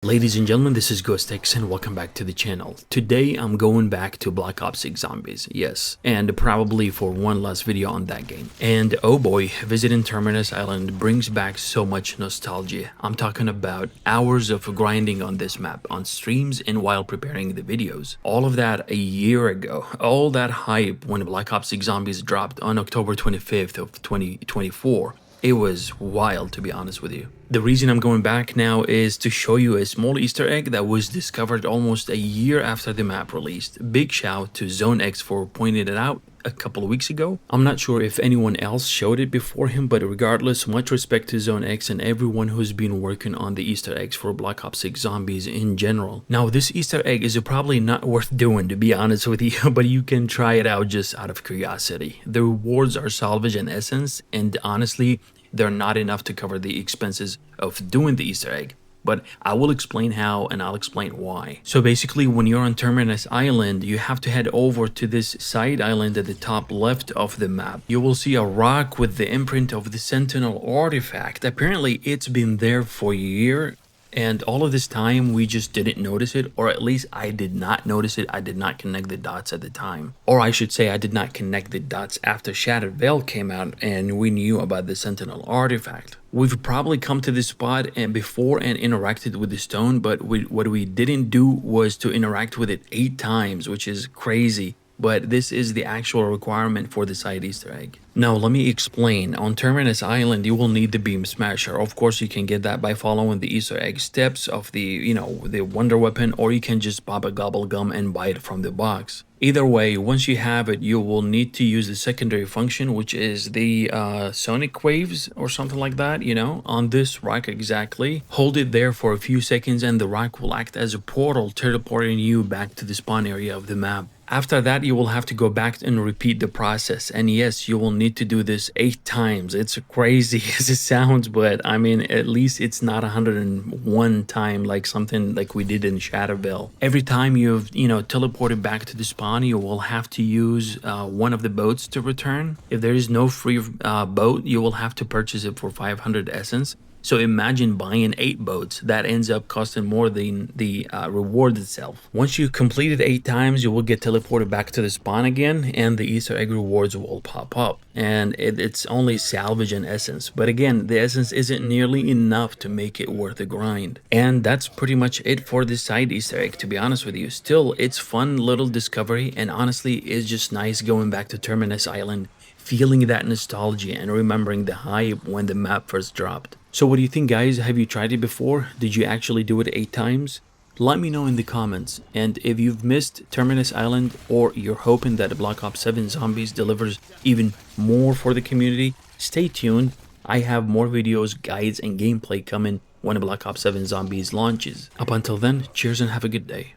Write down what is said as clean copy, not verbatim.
Ladies and gentlemen, this is GhostX and welcome back to the channel. Today I'm going back to Black Ops 6 Zombies, yes, and probably for one last video on that game. And oh boy, visiting Terminus Island brings back so much nostalgia. I'm talking about hours of grinding on this map, on streams and while preparing the videos. All of that a year ago, all that hype when Black Ops 6 Zombies dropped on October 25th of 2024. It was wild, to be honest with you. The reason I'm going back now is to show you a small Easter egg that was discovered almost a year after the map released. Big shout to GhostX for pointing it out a couple of weeks ago. I'm not sure if anyone else showed it before him, but regardless, much respect to GhostX and everyone who's been working on the Easter eggs for Black Ops 6 Zombies in general. Now, this Easter egg is probably not worth doing, to be honest with you, but you can try it out just out of curiosity. The rewards are salvage and essence, and honestly, they're not enough to cover the expenses of doing the Easter egg. But I will explain how and I'll explain why. So basically, when you're on Terminus Island, you have to head over to this side island at the top left of the map. You will see a rock with the imprint of the Sentinel artifact. Apparently, it's been there for a year. And all of this time, we just didn't notice it, or at least I did not notice it. I did not connect the dots at the time. Or I should say I did not connect the dots after Shattered Veil came out and we knew about the Sentinel artifact. We've probably come to this spot and before and interacted with the stone, but what we didn't do was to interact with it 8 times, which is crazy. But this is the actual requirement for the side Easter egg. Now, let me explain. On Terminus Island, you will need the Beam Smasher. Of course, you can get that by following the Easter egg steps of the, the Wonder Weapon, or you can just pop a gobble gum and buy it from the box. Either way, once you have it, you will need to use the secondary function, which is the sonic waves or something like that, on this rock exactly. Hold it there for a few seconds and the rock will act as a portal, teleporting you back to the spawn area of the map. After that, you will have to go back and repeat the process. And yes, you will need to do this 8 times. It's crazy as it sounds, but I mean, at least it's not 101 time like something like we did in Shattered Veil. Every time you've, teleported back to the spawn, you will have to use one of the boats to return. If there is no free boat, you will have to purchase it for 500 essence. So imagine buying 8 boats. That ends up costing more than the reward itself. Once you complete it 8 times, you will get teleported back to the spawn again, and the Easter egg rewards will pop up. And it's only salvage and essence. But again, the essence isn't nearly enough to make it worth the grind. And that's pretty much it for this side Easter egg, to be honest with you. Still, it's fun little discovery, and honestly, it's just nice going back to Terminus Island, feeling that nostalgia and remembering the hype when the map first dropped. So what do you think, guys? Have you tried it before? Did you actually do it 8 times? Let me know in the comments. And if you've missed Terminus Island, or you're hoping that Black Ops 7 Zombies delivers even more for the community, stay tuned. I have more videos, guides, and gameplay coming when Black Ops 7 Zombies launches. Up until then, cheers and have a good day.